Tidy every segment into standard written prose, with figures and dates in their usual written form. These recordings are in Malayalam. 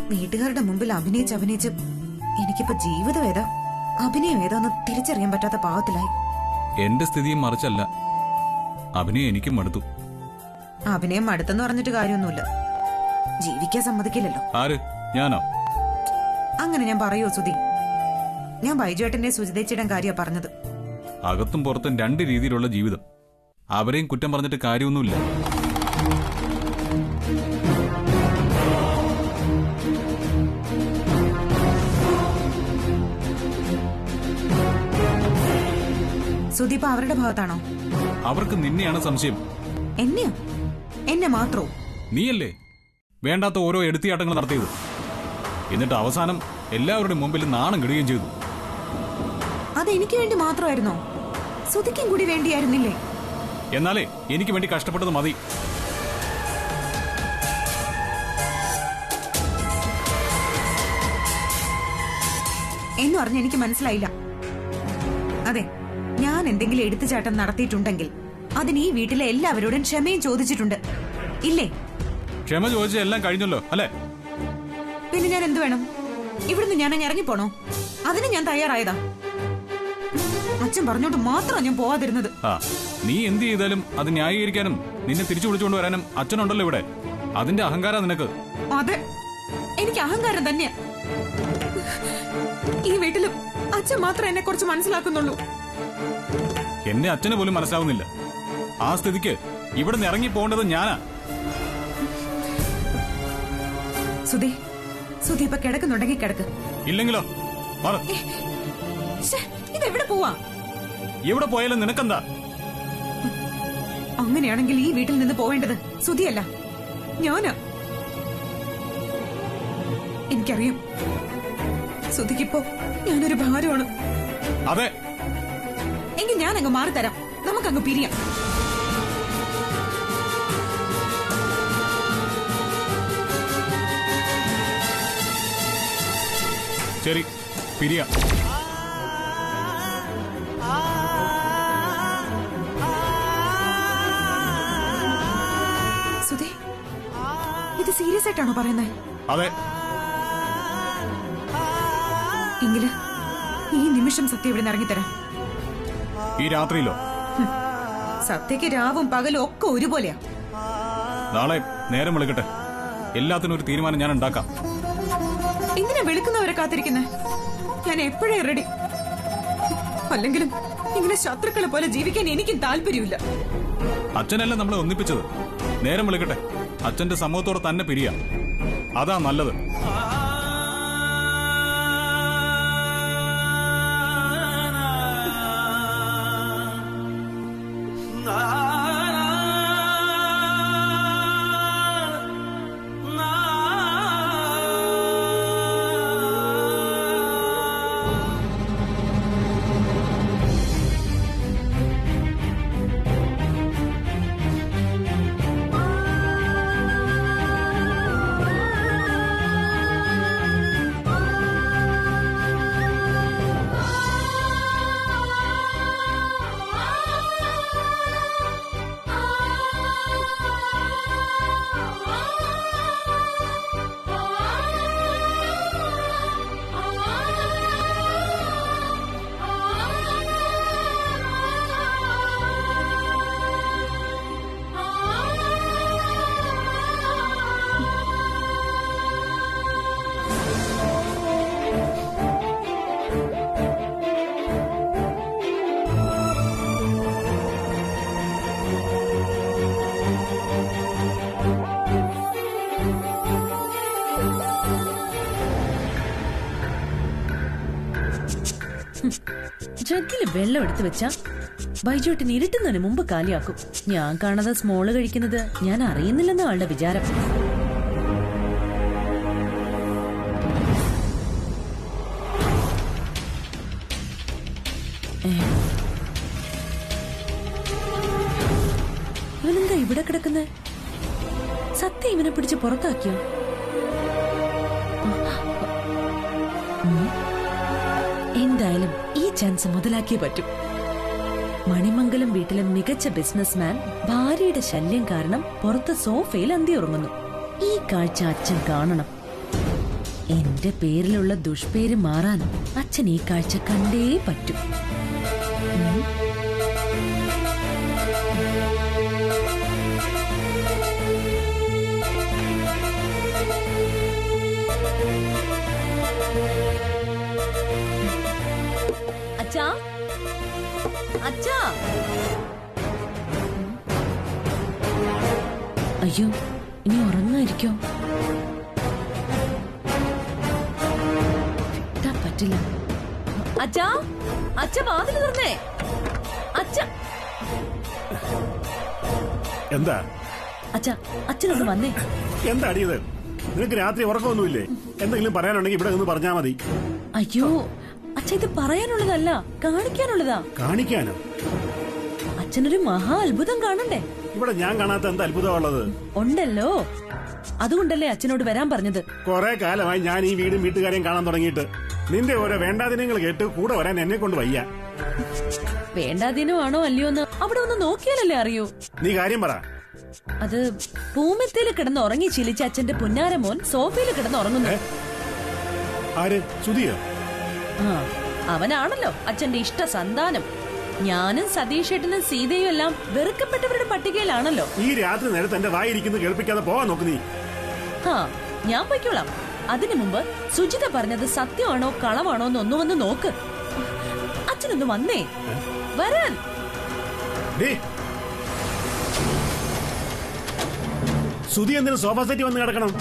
വീട്ടുകാരുടെ മുമ്പിൽ അഭിനയിച്ച് എനിക്കിപ്പോ ജീവിതം ഏതാ അഭിനയം ഏതാന്ന് തിരിച്ചറിയാൻ പറ്റാത്ത പാവത്തിലായി. എന്റെ സ്ഥിതിയും മറിച്ചല്ല. അഭിനയം എനിക്കും മടുത്തു. അഭിനയം മടുത്തെന്ന് പറഞ്ഞിട്ട് കാര്യമൊന്നുമില്ല. ജീവിക്കാൻ സമ്മതിക്കില്ലല്ലോ. ആര്? ഞാനോ? അങ്ങനെ ഞാൻ പറയോ സുധി? ഞാൻ ബൈജുവേട്ടന്റെ സുജിതേച്ചിയുടെ കാര്യമാണ് പറഞ്ഞത്. അകത്തും പുറത്തും രണ്ട് രീതിയിലുള്ള ജീവിതം. അവരെയും കുറ്റം പറഞ്ഞിട്ട് കാര്യമൊന്നുമില്ല. സുധി ഇപ്പൊ അവരുടെ ഭാഗത്താണോ? അവർക്ക് നിന്നെയാണ് സംശയം. എന്നെയോ? എന്നെ മാത്രോ? നീയല്ലേ വേണ്ടാത്ത ഓരോ എടുത്തിയാട്ടങ്ങൾ നടത്തിയത്. എന്നിട്ട് അവസാനം എല്ലാവരുടെയും മുമ്പിൽ നാണം കെടുകയും ചെയ്തു. അതെനിക്ക് വേണ്ടി മാത്രമായിരുന്നോ? സുധിക്കും കൂടി വേണ്ടിയായിരുന്നില്ലേ? എന്നാലേ എനിക്ക് വേണ്ടി കഷ്ടപ്പെട്ടത് മതി. എന്ന് പറഞ്ഞ് എനിക്ക് മനസ്സിലായില്ല. അതെ, ഞാൻ എന്തെങ്കിലും എടുത്തുചാട്ടം നടത്തിയിട്ടുണ്ടെങ്കിൽ അതിന് ഈ വീട്ടിലെ എല്ലാവരോടും ക്ഷമയും ചോദിച്ചിട്ടുണ്ട്, ഇല്ലേ? ക്ഷമ ചോദിച്ച എല്ലാം കഴിഞ്ഞല്ലോ അല്ലേ? പിന്നെ ഞാൻ എന്ത് വേണം? ഇവിടുന്ന് ഞാൻ ഇറങ്ങിപ്പോണോ? അതിന് ഞാൻ തയ്യാറായതാ. അച്ഛൻ പറഞ്ഞോണ്ട് മാത്രം ഞാൻ പോവാതിരുന്നത്. നീ എന്ത് ചെയ്താലും അത് ന്യായീകരിക്കാനും നിന്നെ തിരിച്ചു വിളിച്ചുകൊണ്ട് വരാനും അച്ഛനുണ്ടല്ലോ ഇവിടെ. അതിന്റെ അഹങ്കാരം നിനക്ക്. അതെ, എനിക്ക് അഹങ്കാരം തന്നെയാ. ഈ വീട്ടിലും അച്ഛൻ മാത്രം എന്നെ കുറിച്ച് മനസ്സിലാക്കുന്നുള്ളൂ. എന്നെ അച്ഛന് പോലും മനസ്സിലാവുന്നില്ല. ആ സ്ഥിതിക്ക് ഇവിടെ നിന്ന് ഇറങ്ങി പോകേണ്ടത് ഞാനാ. സുധി, സുധി ഇപ്പൊ കിടക്കുന്നുണ്ടെങ്കിൽ കിടക്ക്. ഇല്ലെങ്കിലോ? ഇതെവിടെ പോവാ? എവിടെ പോയാലും നിനക്കെന്താ? അങ്ങനെയാണെങ്കിൽ ഈ വീട്ടിൽ നിന്ന് പോവേണ്ടത് സുധിയല്ല, ഞാനാ. എനിക്കറിയാം സുധിക്കിപ്പോ ഞാനൊരു ഭാരമാണ്. അതെ, എങ്കിൽ ഞാൻ അങ്ങ് മാറിത്തരാം. നമുക്കങ്ങ് പിരിയാം. ശരി, പിരിയാം. സുധി, ഇത് സീരിയസ് ആയിട്ടാണോ പറയുന്നത്? അതെ. എങ്കില് ഈ നിമിഷം സത്യം ഇവിടെ ഇറങ്ങിത്തരാം. ഈ രാത്രിയിലോ? സത്യക്ക് രാവും പകലും ഒക്കെ ഒരുപോലെയാ. നാളെ നേരം വിളിക്കട്ടെ, എല്ലാത്തിനും ഒരു തീരുമാനം ഞാൻ ഉണ്ടാക്കാം. എന്തിനാ വിളിക്കുന്നവരെ കാത്തിരിക്കുന്നത്? ഞാൻ എപ്പോഴേ റെഡി. അല്ലെങ്കിലും ഇങ്ങനെ ശത്രുക്കളെ പോലെ ജീവിക്കാൻ എനിക്കും താല്പര്യമില്ല. അച്ഛനല്ല നമ്മളെ ഒന്നിപ്പിച്ചത്. നേരം വിളിക്കട്ടെ, അച്ഛന്റെ സമ്മതത്തോടെ തന്നെ പിരിയാം. അതാ നല്ലത്. ജഗ്ഗില് വെള്ളം എടുത്തു വെച്ചാ ബൈജുവേട്ടൻ ഇരുട്ടുന്നതിന് മുമ്പ് കാലിയാക്കും. ഞാൻ കാണാതെ സ്മോള് കഴിക്കുന്നത് ഞാൻ അറിയുന്നില്ലെന്ന് ആളുടെ വിചാരം. ഇവനെന്താ ഇവിടെ കിടക്കുന്നത്? സത്യം ഇവനെ പിടിച്ച് പുറത്താക്കിയോ? എന്തായാലും ഈ ചാൻസ് മുതലാക്കിയേ പറ്റൂ. മണിമംഗലം വീട്ടിലെ മികച്ച ബിസിനസ്മാൻ ഭാര്യയുടെ ശല്യം കാരണം പുറത്ത് സോഫയിൽ അന്തി ഉറങ്ങുന്നു. ഈ കാഴ്ച അച്ഛൻ കാണണം. എന്റെ പേരിലുള്ള ദുഷ്പേര് മാറാൻ അച്ഛൻ ഈ കാഴ്ച കണ്ടേ പറ്റൂ. അച്ഛാ, അച്ഛാ. അയ്യോ, ഇനി ഉറങ്ങായിരിക്കോ? പറ്റില്ല. അച്ഛാ, അച്ഛ വാതിൽ തുറന്നേ. അച്ഛ, എന്താ അച്ഛ, അച്ഛനൊന്ന് വന്നേ. എന്താ അടിയത്? നിനക്ക് രാത്രി ഉറക്കമൊന്നുമില്ലേ? എന്തെങ്കിലും പറയാനുണ്ടെങ്കിൽ ഇവിടെ നിന്ന് പറഞ്ഞാ മതി. അയ്യോ അച്ഛ, ഇത് പറയാനുള്ളതല്ല, കാണിക്കാനുള്ളതാ. കാണിക്കാനോ? അച്ഛനൊരു മഹാ അത്ഭുതം കാണണ്ടേ? ഇവിടെ ഞാൻ കാണാത്ത എന്താ അത്ഭുതമുള്ളത്? ഉണ്ടല്ലോ, അതുകൊണ്ടല്ലേ അച്ഛനോട് വരാൻ പറഞ്ഞത്. കുറെ കാലമായി ഞാൻ ഈ വീടും വീട്ടുകാരെയും കാണാൻ തുടങ്ങിയിട്ട്. നിന്റെ ഓരോ വേണ്ടാദിനങ്ങൾ കേട്ട് കൂടെ വരാൻ എന്നെ കൊണ്ട് വയ്യ. വേണ്ടാദിനമാണോ അല്ലയോ എന്ന് അവിടെ ഒന്ന് നോക്കിയാലല്ലേ അറിയൂ. നീ കാര്യം പറ. അത് പൂമെത്തേല് കിടന്ന് ഉറങ്ങി ശീലിച്ച അച്ഛന്റെ പുന്നാരമോൻ സോഫയിൽ കിടന്ന് ഉറങ്ങുന്നു. ആര്? സുധിയോ? ആ, അവനാണല്ലോ അച്ഛന്റെ ഇഷ്ട സന്താനം. ഞാനും സതീഷേട്ടനും സീതയും എല്ലാം വെറുക്കപ്പെട്ടവരുടെ പട്ടികയിലാണല്ലോ. ഈ രാത്രി നേരത്തെ എന്റെ വായിരിക്കുന്നത് കേൾപ്പിക്കാതെ പോവാൻ നോക്ക് നീ. ആ, ഞാൻ പൊയ്ക്കോളാം. അതിനു മുമ്പ് സുജിത പറഞ്ഞത് സത്യമാണോ കളവാണോ എന്ന് ഒന്ന് വന്ന് നോക്ക്. അച്ഛനൊന്ന് വന്നേ. വരാൻ. സുധി എന്തിനു സോഫ സെറ്റ് വന്ന് കിടക്കണം?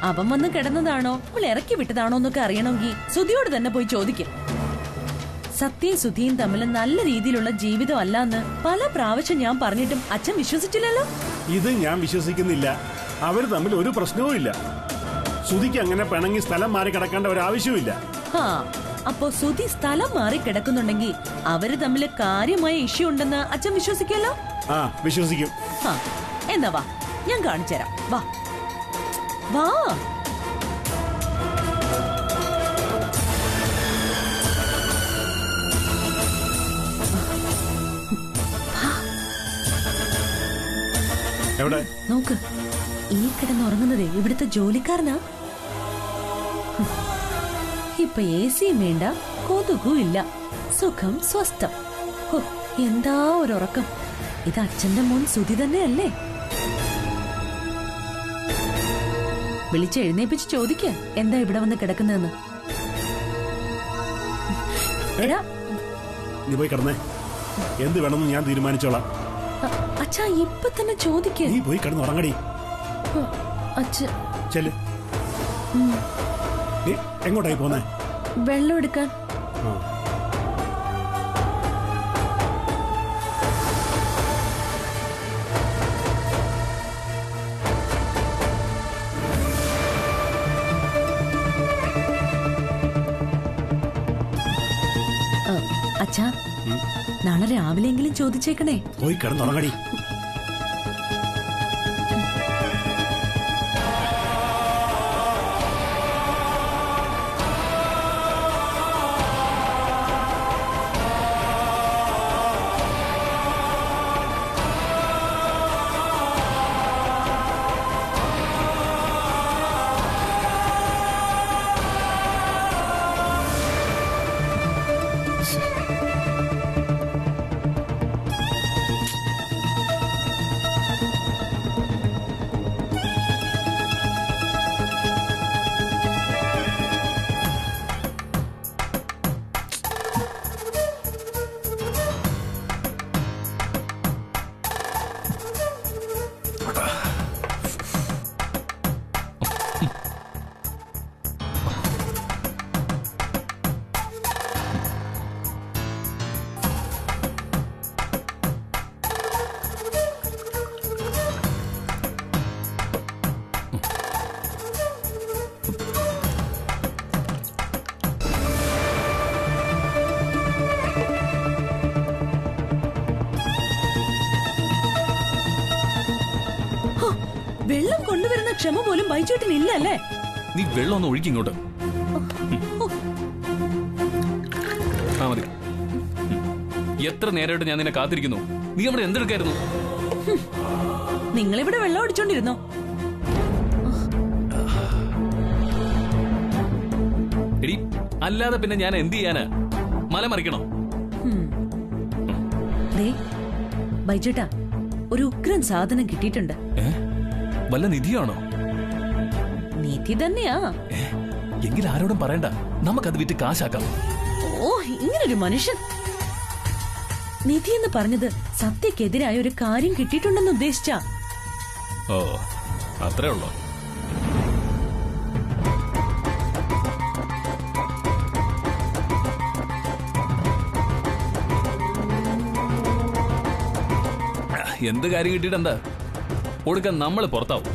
അവൻ വന്ന് കിടന്നതാണോ അവൾ ഇറക്കി വിട്ടതാണോ എന്നൊക്കെ അറിയണമെങ്കിൽ സുധിയോട് തന്നെ പോയി ചോദിക്കും. സത്യയും സുധിയും തമ്മിൽ നല്ല രീതിയിലുള്ള ജീവിതം അല്ലാന്ന് പല പ്രാവശ്യം ഞാൻ പറഞ്ഞിട്ടും അച്ഛൻ വിശ്വസിച്ചില്ലല്ലോ. ഇത് ഞാൻ വിശ്വസിക്കുന്നില്ല. അവര് തമ്മിൽ ഒരു പ്രശ്നവും ഇല്ല. സുധിക്ക് അങ്ങനെ പിണങ്ങി സ്ഥലം മാറി കിടക്കേണ്ട ഒരു ആവശ്യവുമില്ല. ആ, അപ്പോ സുധി സ്ഥലം മാറി കിടക്കുന്നുണ്ടെങ്കിൽ അവര് തമ്മിൽ കാര്യമായ ഇഷ്യൂ ഉണ്ടെന്ന് അച്ഛൻ വിശ്വസിക്കല്ലോ. ആ, വിശ്വസിക്കും. ആ, എന്നാ വാ, ഞാൻ കാണിച്ചുതരാം. വാ വാ. എവിടെ? നോക്ക്, ഈ കിടന്നുറങ്ങുന്നതേ ഇവിടുത്തെ ജോലിക്കാരനാ. ഇപ്പൊ എസിയും വേണ്ട, കൊതുകും ഇല്ല, സുഖം സ്വസ്ഥം. ഹോ, എന്താ ഒരു ഉറക്കം. ഇത് അച്ഛന്റെ മോൻ സുധി തന്നെയല്ലേ? വിളിച്ചെഴുന്നേപ്പിച്ച് ചോദിക്ക എന്താ ഇവിടെ വന്ന് കിടക്കുന്നതെന്ന്. നീ പോയി കിടന്നേ. എന്ത് വേണമെന്ന് ഞാൻ തീരുമാനിച്ചോളാം. അച്ഛാ, ഇപ്പൊ തന്നെ ചോദിക്ക. നീ പോയി കിടന്ന് ഉറങ്ങടി. ചെല്ല്. നീ എങ്ങോട്ടായി പോന്നേ? വെള്ളം എടുക്കാൻ. അച്ഛാ, നാളെ രാവിലെയെങ്കിലും ചോദിച്ചേക്കണേ. പോയി കിടന്നുറങ്ങടി. വെള്ളം കൊണ്ടുവരുന്ന ക്ഷമ പോലും ബൈചേട്ടനില്ല അല്ലേ? നീ വെള്ളം ഒന്ന് ഒഴുക്കി ഇങ്ങോട്ട്. മതി. എത്ര നേരമായിട്ട് ഞാൻ നിന്നെ കാത്തിരിക്കുന്നു. നീ അവിടെ എന്തെടുക്കായിരുന്നു? നിങ്ങളിവിടെ വെള്ളം അടിച്ചോണ്ടിരുന്നോ? അല്ലാതെ പിന്നെ ഞാൻ എന്ത് ചെയ്യാനാ? മല മറിക്കണോ? ബൈജേട്ടാ, ഒരു ഉഗ്രൻ സാധനം കിട്ടിയിട്ടുണ്ട്. വല്ല നിധിയാണോ? നിധി തന്നെയാ. എങ്കിൽ ആരോടും പറയണ്ട, നമുക്കത് വിറ്റ് കാശാക്കാം. ഓ, ഇങ്ങനൊരു മനുഷ്യൻ. നിധി എന്ന് പറഞ്ഞത് സത്യക്കെതിരായ ഒരു കാര്യം കിട്ടിയിട്ടുണ്ടെന്ന് ഉദ്ദേശിച്ച. ഓ, അത്രേ ഉള്ളൂ. എന്ത് കാര്യം കിട്ടിയിട്ടെന്താ? കൊടുക്കാൻ നമ്മൾ പുറത്താവും.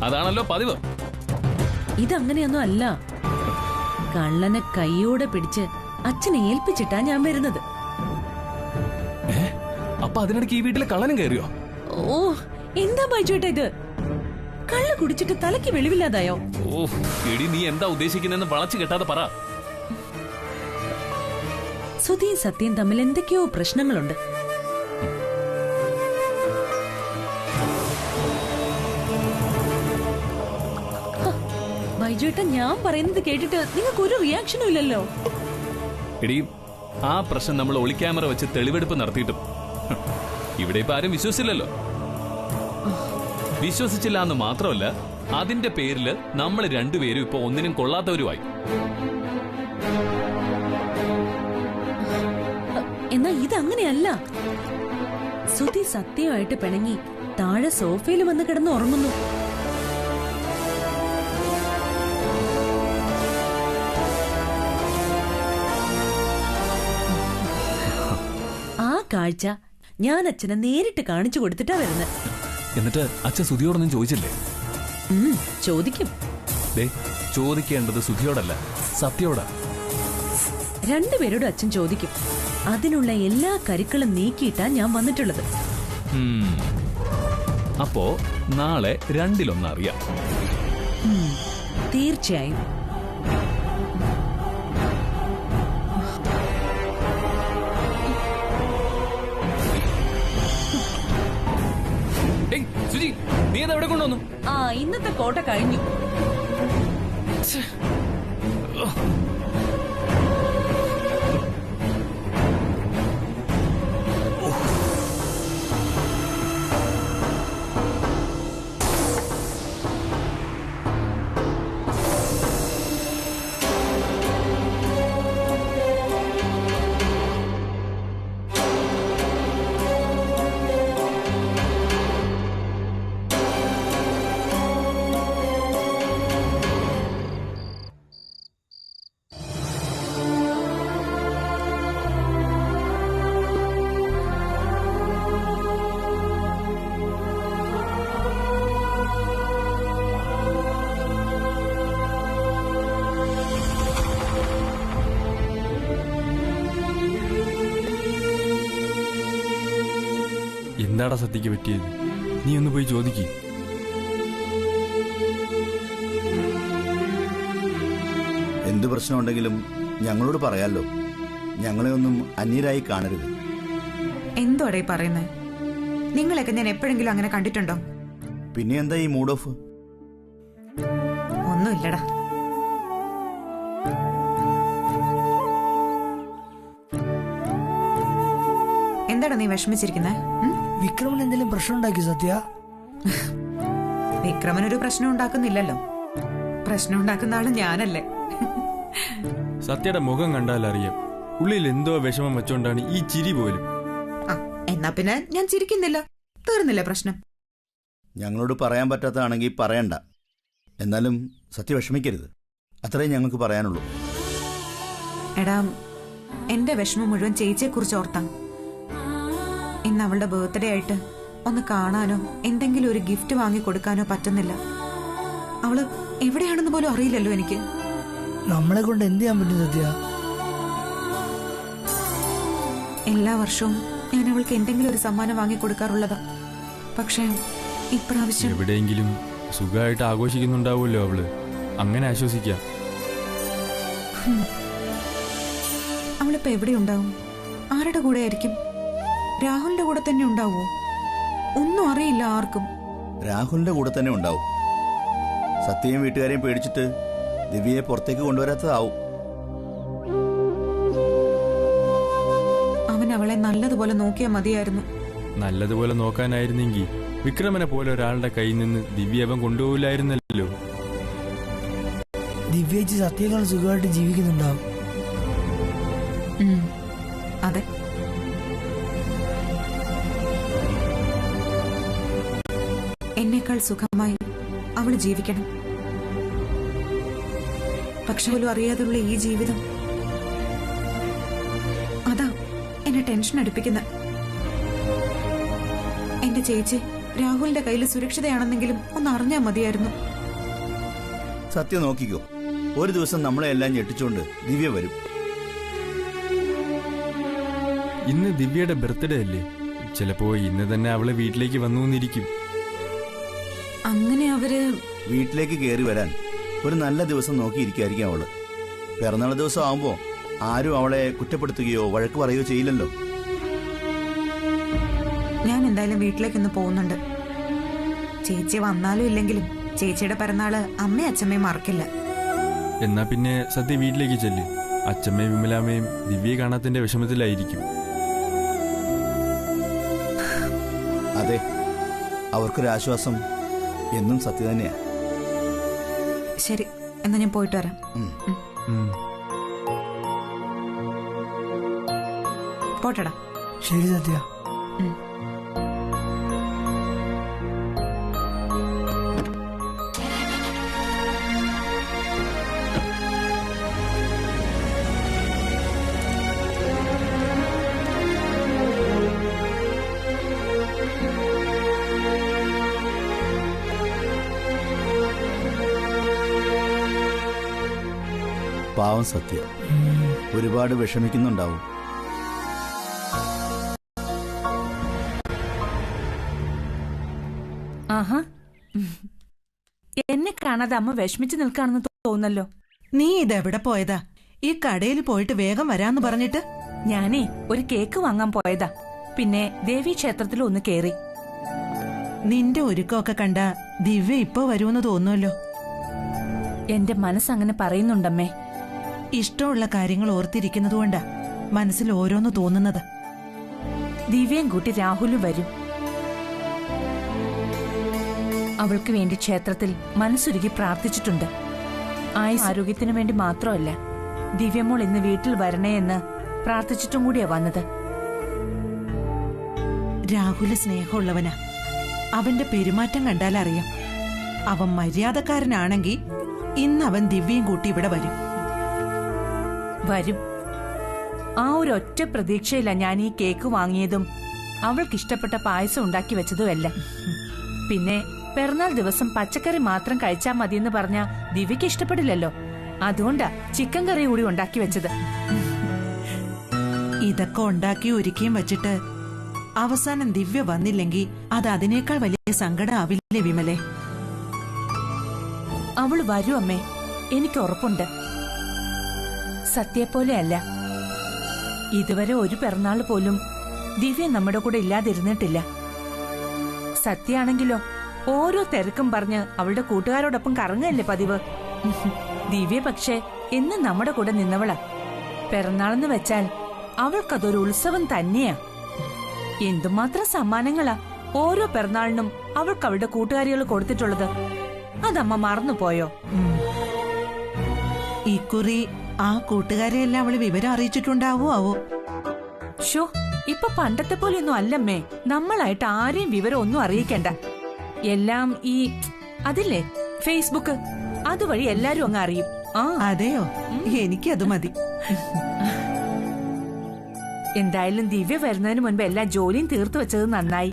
അതാണല്ലോ പതിവ്. ഇതങ്ങനെയൊന്നും അല്ല. കള്ളനെ കൈയോടെ പിടിച്ച് അച്ഛനെ ഏൽപ്പിച്ചിട്ടാ ഞാൻ വരുന്നത്. അപ്പൊ അതിനിടയ്ക്ക് ഈ വീട്ടിലെ കള്ളനും കയറിയോ? ഓ, എന്താ ബൈജുവേട്ടാ ഇത്? കള്ള് കുടിച്ചിട്ട് തലയ്ക്ക് വെളിവില്ലാതായോ? ഓ, എടി നീ എന്താ ഉദ്ദേശിക്കുന്നെന്ന് വളച്ചു കെട്ടാതെ പറ. സുധിയും സത്യയും തമ്മിൽ എന്തൊക്കെയോ പ്രശ്നങ്ങളുണ്ട്. ബൈജുവേട്ടൻ, ഞാൻ പറയുന്നത് കേട്ടിട്ട് നിങ്ങൾക്ക് ഒരു റിയാക്ഷനും ഇല്ലല്ലോ. എടി, ആ പ്രശ്നം നമ്മൾ ഒളിക്യാമറ വെച്ച് തെളിവെടുപ്പ് നടത്തിയിട്ടും ഇവിടെ ഇപ്പൊ ആരും വിശ്വസിച്ചില്ലല്ലോ. വിശ്വസിച്ചില്ല എന്ന് മാത്രമല്ല, അതിന്റെ പേരില് നമ്മൾ രണ്ടുപേരും ഇപ്പൊ ഒന്നിനും കൊള്ളാത്തവരുമായി. എന്നാ ഇതങ്ങനെയല്ല. സുധി സത്യമായിട്ട് പിണങ്ങി താഴെ സോഫയിൽ വന്ന് കിടന്ന് ഉറങ്ങുന്നു. ആ കാഴ്ച ഞാൻ അച്ഛനെ നേരിട്ട് കാണിച്ചു കൊടുത്തിട്ടാ വരുന്നത്. എന്നിട്ട് അച്ഛൻ സുധിയോടൊന്നും ചോദിച്ചില്ലേ? ചോദിക്കും. ചോദിക്കേണ്ടത് സുധിയോടല്ല, സത്യയോടാ. രണ്ടുപേരോടും അച്ഛൻ ചോദിക്കും. അതിനുള്ള എല്ലാ കരുക്കളും നീക്കിയിട്ടാ ഞാൻ വന്നിട്ടുള്ളത്. അപ്പോ നാളെ രണ്ടിലൊന്നറിയാം. തീർച്ചയായും. സുജി, നീ അത് എവിടെ കൊണ്ടുവന്നു? ആ, ഇന്നത്തെ കോട്ട കഴിഞ്ഞു. എന്താടാ സത്യക്ക് പറ്റിയത്? നീ ഒന്ന് പോയി ചോദിക്ക്. എന്ത് പ്രശ്നമുണ്ടെങ്കിലും ഞങ്ങളോട് പറയാലോ. ഞങ്ങളെ ഒന്നും അന്യരായി കാണരുത്. എന്തോടെ പറയുന്നത്? നിങ്ങളൊക്കെ ഞാൻ എപ്പോഴെങ്കിലും അങ്ങനെ കണ്ടിട്ടുണ്ടോ? പിന്നെ എന്താ ഈ മൂഡ് ഓഫ്? ഒന്നുമില്ലടാ. എന്താടാ നീ വിഷമിച്ചിരിക്കുന്നത്? വിക്രമൻ എന്തെങ്കിലും പ്രശ്നം ഉണ്ടാക്കി സത്യ? വിക്രമനൊരു പ്രശ്നം ഉണ്ടാക്കുന്നില്ലല്ലോ. പ്രശ്നം ഉണ്ടാക്കുന്ന ആള് ഞാനല്ലേ. സത്യയുടെ മുഖം കണ്ടാൽ അറിയാം, ഉള്ളിൽ എന്തോ വിഷമം വെച്ചോണ്ടാണ് ഈ ചിരി പോലും. എന്നാ പിന്നെ ഞാൻ ചിരിക്കുന്നില്ല. തീർന്നില്ലേ പ്രശ്നം? ഞങ്ങളോട് പറയാൻ പറ്റാത്തതാണെങ്കിൽ പറയണ്ട. എന്നാലും സത്യ വിഷമിക്കരുത്. അത്രേ ഞങ്ങൾക്ക് പറയാനുള്ളൂ. എടാ, എന്റെ വിഷമം മുഴുവൻ ചേച്ചിയെ കുറിച്ച് ഓർത്താ. ഇന്ന് അവളുടെ ബർത്ത്ഡേ ആയിട്ട് ഒന്ന് കാണാനോ എന്തെങ്കിലും ഒരു ഗിഫ്റ്റ് വാങ്ങി കൊടുക്കാനോ പറ്റുന്നില്ല. അവള് എവിടെയാണെന്ന് പോലും അറിയില്ലല്ലോ എനിക്ക്. നമ്മളെ കൊണ്ട് എന്ത് ചെയ്യാൻ പറ്റും സത്യ? എല്ലാ വർഷവും ഞാൻ അവൾക്ക് എന്തെങ്കിലും ഒരു സമ്മാനം വാങ്ങി കൊടുക്കാറുള്ളതാ. പക്ഷേ ഇപ്രാവശ്യം എവിടെയെങ്കിലും സുഖമായിട്ട് ആഘോഷിക്കുന്നുണ്ടാവുമല്ലോ അവള്. അങ്ങനെ ആശ്വസിക്കാം. അവളിപ്പോ എവിടെ ഉണ്ടാവും? ആരുടെ കൂടെ ആയിരിക്കും? രാഹുലിന്റെ കൂടെ തന്നെ ഉണ്ടാവോ? ഒന്നും അറിയില്ല ആർക്കും. രാഹുലിന്റെ കൂടെ തന്നെ ഉണ്ടാവും. സത്യയും വീട്ടുകാരെയും പേടിച്ചിട്ട് ദിവ്യയെ പുറത്തേക്ക് കൊണ്ടുവരാത്തതാവും. പിന്നെ അവളെ നല്ലതുപോലെ നോക്കിയാൽ മതിയായിരുന്നു. നല്ലതുപോലെ നോക്കാനായിരുന്നെങ്കിൽ വിക്രമനെ പോലെ ഒരാളുടെ കയ്യിൽ നിന്ന് ദിവ്യ അവൻ കൊണ്ടുപോകില്ലായിരുന്നല്ലോ. ദിവ്യേച്ചി സത്യങ്ങൾ സുഖമായിട്ട് ജീവിക്കുന്നുണ്ടാവും. അതെ, എന്നേക്കാൾ സുഖമായി അവള് ജീവിക്കണം. പക്ഷെ പോലും അറിയാതെയുള്ള ഈ ജീവിതം അതാ എന്നെ ടെൻഷൻ അടുപ്പിക്കുന്ന. എന്റെ ചേച്ചി രാഹുലിന്റെ കയ്യിൽ സുരക്ഷിതയാണെന്നെങ്കിലും ഒന്ന് അറിഞ്ഞാൽ മതിയായിരുന്നു. സത്യം നോക്കിക്കോ, ഒരു ദിവസം നമ്മളെ എല്ലാം ഞെട്ടിച്ചുകൊണ്ട് ദിവ്യ വരും. ഇന്ന് ദിവ്യയുടെ ബർത്ത്ഡേ അല്ലേ, ചിലപ്പോ ഇന്ന് തന്നെ അവളെ വീട്ടിലേക്ക് വന്നുവന്നിരിക്കും. അങ്ങനെ അവര് വീട്ടിലേക്ക് കയറി വരാൻ ഒരു നല്ല ദിവസം നോക്കിയിരിക്കായിരിക്കും അവള്. പിറന്നാൾ ദിവസം ആവുമ്പോ ആരും അവളെ കുറ്റപ്പെടുത്തുകയോ വഴക്ക് പറയുകയോ ചെയ്യില്ലല്ലോ. ഞാൻ എന്തായാലും വീട്ടിലേക്കൊന്ന് പോകുന്നുണ്ട്. ചേച്ചി വന്നാലും ഇല്ലെങ്കിലും ചേച്ചിയുടെ പിറന്നാള് അമ്മയും അച്ഛമ്മയും മറക്കില്ല. എന്നാ പിന്നെ സത്യ വീട്ടിലേക്ക് ചെല്ല്. അച്ഛമ്മയും വിമലാമ്മയും ദിവ്യയെ കാണാത്തതിന്റെ വിഷമത്തിലായിരിക്കും. അതെ, അവർക്കൊരാശ്വാസം എന്നും സത്യ തന്നെയാ. ശരി, എന്നാ ഞാൻ പോയിട്ട് വരാം. പോട്ടടാ. ശരി സത്യ. പാവം സത്യ ഒരുപാട് വിഷമിക്കുന്നുണ്ടാവും. ആഹാ, എന്നെ കാണാതെ അമ്മ വിഷമിച്ചു നിൽക്കാണെന്ന് തോന്നല്ലോ. നീ ഇതെവിടെ പോയതാ? ഈ കടയിൽ പോയിട്ട് വേഗം വരാന്ന് പറഞ്ഞിട്ട്. ഞാനേ ഒരു കേക്ക് വാങ്ങാൻ പോയതാ. പിന്നെ ദേവീ ക്ഷേത്രത്തിൽ ഒന്ന് കേറി. നിന്റെ ഒരുക്കമൊക്കെ കണ്ട ദിവ്യ ഇപ്പൊ വരുമെന്ന് തോന്നുമല്ലോ. എന്റെ മനസ്സങ്ങനെ പറയുന്നുണ്ടമ്മേ. ഇഷ്ടമുള്ള കാര്യങ്ങൾ ഓർത്തിരിക്കുന്നതുകൊണ്ടാ മനസ്സിൽ ഓരോന്ന് തോന്നുന്നത്. ദിവ്യയും കൂട്ടി രാഹുലും വരും. അവൾക്ക് വേണ്ടി ക്ഷേത്രത്തിൽ മനസ്സുരുകി പ്രാർത്ഥിച്ചിട്ടുണ്ട്. ആരോഗ്യത്തിനു വേണ്ടി മാത്രമല്ല, ദിവ്യമോൾ ഇന്ന് വീട്ടിൽ വരണേ എന്ന് പ്രാർത്ഥിച്ചിട്ടും കൂടിയാ വന്നത്. രാഹുല് സ്നേഹമുള്ളവനാ. അവന്റെ പെരുമാറ്റം കണ്ടാലറിയാം. അവൻ മര്യാദക്കാരനാണെങ്കിൽ ഇന്ന് അവൻ ദിവ്യയും കൂട്ടി ഇവിടെ വരും. ആ ഒരു ഒറ്റ പ്രതീക്ഷയില്ല ഞാൻ ഈ കേക്ക് വാങ്ങിയതും അവൾക്കിഷ്ടപ്പെട്ട പായസം ഉണ്ടാക്കി വെച്ചതുമല്ല. പിന്നെ പിറന്നാൾ ദിവസം പച്ചക്കറി മാത്രം കഴിച്ചാൽ മതിയെന്ന് പറഞ്ഞ ദിവ്യക്ക് ഇഷ്ടപ്പെടില്ലല്ലോ. അതുകൊണ്ടാ ചിക്കൻ കറി കൂടി ഉണ്ടാക്കി വെച്ചത്. ഇതൊക്കെ ഉണ്ടാക്കി ഒരുക്കിയും വെച്ചിട്ട് അവസാനം ദിവ്യ വന്നില്ലെങ്കിൽ അത് അതിനേക്കാൾ വലിയ സങ്കടം ആവില്ലേ വിമലേ? അവള് വരൂ അമ്മേ, എനിക്ക് ഉറപ്പുണ്ട്. സത്യപോലെയല്ല, ഇതുവരെ ഒരു പിറന്നാൾ പോലും ദിവ്യ നമ്മുടെ കൂടെ ഇല്ലാതിരുന്നിട്ടില്ല. സത്യാണെങ്കിലോ ഓരോ തിരക്കും പറഞ്ഞ് അവളുടെ കൂട്ടുകാരോടൊപ്പം കറങ്ങല്ലേ പതിവ്. ദിവ്യ പക്ഷേ എന്നും നമ്മുടെ കൂടെ നിന്നവളാ. പിറന്നാളെന്ന് വെച്ചാൽ അവൾക്കതൊരു ഉത്സവം തന്നെയാ. എന്തുമാത്രം സമ്മാനങ്ങളാ ഓരോ പിറന്നാളിനും അവൾക്ക് അവളുടെ കൂട്ടുകാരികൾ കൊടുത്തിട്ടുള്ളത്. അതമ്മ മറന്നുപോയോ? ഇക്കുറി ആ കൂട്ടുകാരെയെല്ലാം അവള് വിവരം അറിയിച്ചിട്ടുണ്ടാവോ ആവോ? ഷോ, ഇപ്പൊ പണ്ടത്തെ പോലെയൊന്നും അല്ലമ്മേ. നമ്മളായിട്ട് ആരെയും വിവരം ഒന്നും അറിയിക്കണ്ട. എല്ലാം ഈ അതില്ലേ ഫേസ്ബുക്ക്, അതുവഴി എല്ലാരും അങ്ങ് അറിയും. അതെയോ? എനിക്കത് മതി. എന്തായാലും ദിവ്യ വരുന്നതിന് മുൻപ് എല്ലാ ജോലിയും തീർത്തു വെച്ചത് നന്നായി.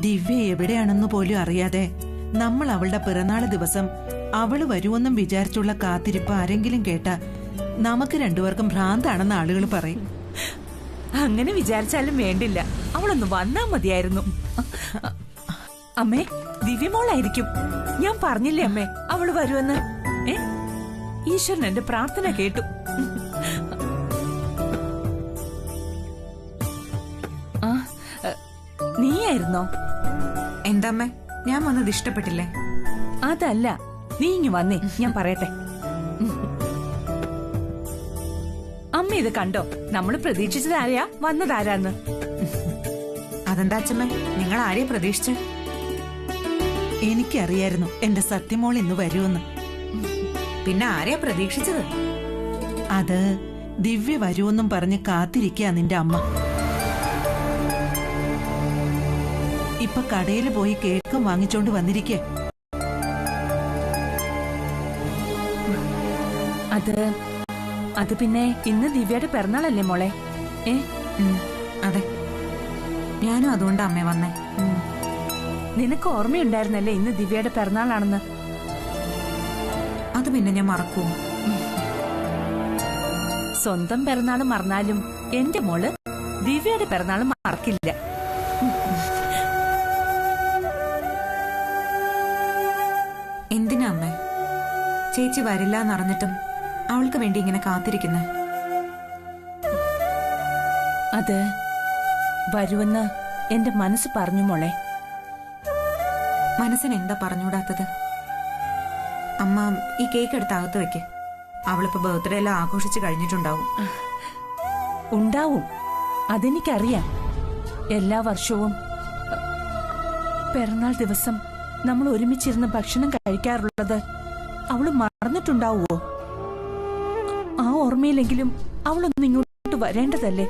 ദിവ്യ എവിടെയാണെന്ന് പോലും അറിയാതെ നമ്മൾ അവളുടെ പിറന്നാള് ദിവസം അവള് വരുമെന്നും വിചാരിച്ചുള്ള കാത്തിരിപ്പ് ആരെങ്കിലും കേട്ടാ നമുക്ക് രണ്ടുപേർക്കും ഭ്രാന്താണെന്ന് ആളുകൾ പറയും. അങ്ങനെ വിചാരിച്ചാലും വേണ്ടില്ല, അവളൊന്ന് വന്നാ മതിയായിരുന്നു. അമ്മേ, ദിവ്യമോളായിരിക്കും. ഞാൻ പറഞ്ഞില്ലേ അമ്മേ അവള് വരുമെന്ന്. ഈശ്വരൻ എന്റെ പ്രാർത്ഥന കേട്ടു. നീയായിരുന്നോ? എന്താമ്മേ, ഞാൻ വന്നത് ഇഷ്ടപ്പെട്ടില്ലേ? അതല്ല, നീ ഇങ്ങ് വന്നേ, ഞാൻ പറയട്ടെ. അമ്മ അമ്മ ഇത് കണ്ടോ? നമ്മൾ പ്രതീക്ഷിച്ചതാരാ വന്നതാരാന്ന്? അതെന്താ അച്ഛമ്മേ, നിങ്ങൾ ആരെയും പ്രതീക്ഷിച്ചു? എനിക്കറിയായിരുന്നു എന്റെ സത്യമോൾ ഇന്ന് വരുമെന്ന്. പിന്നെ ആരെയാ പ്രതീക്ഷിച്ചത്? അത് ദിവ്യ വരുമെന്നും പറഞ്ഞ് കാത്തിരിക്കുക നിന്റെ അമ്മ. ഇപ്പൊ കടയിൽ പോയി കേക്കും വാങ്ങിച്ചോണ്ട് വന്നിരിക്കേ. അത് പിന്നെ ഇന്ന് ദിവ്യയുടെ പിറന്നാളല്ലേ മോളെ? അതെ, ഞാനും അതുകൊണ്ട് അമ്മ വന്നേ. നിനക്ക് ഓർമ്മയുണ്ടായിരുന്നല്ലേ ഇന്ന് ദിവ്യയുടെ പിറന്നാളാണെന്ന്? അത് പിന്നെ ഞാൻ മറക്കൂ? സ്വന്തം പിറന്നാൾ മറന്നാലും എന്റെ മോള് ദിവ്യയുടെ പിറന്നാൾ മറക്കില്ല. എന്തിനാ അമ്മേ ചേച്ചി വരില്ല എന്നറിഞ്ഞിട്ടും അവൾക്ക് വേണ്ടി ഇങ്ങനെ കാത്തിരിക്കുന്നേ? അത് വരുമെന്ന് എന്റെ മനസ്സ് പറഞ്ഞു മോളെ. മനസ്സിന് എന്താ പറഞ്ഞുകൂടാത്തത്? അമ്മ ഈ കേക്ക് എടുത്ത് അകത്ത് വെക്ക്. അവളിപ്പോ ബർത്ത്ഡേ എല്ലാം ആഘോഷിച്ച് കഴിഞ്ഞിട്ടുണ്ടാവും. ഉണ്ടാവും, അതെനിക്കറിയാം. എല്ലാ വർഷവും പിറന്നാൾ ദിവസം നമ്മൾ ഒരുമിച്ചിരുന്ന് ഭക്ഷണം കഴിക്കാറുള്ളത് അവള് മറന്നിട്ടുണ്ടാവുമോ? ആ ഓർമ്മയിലെങ്കിലും അവളൊന്നും ഇങ്ങോട്ട് വരേണ്ടതല്ലേ?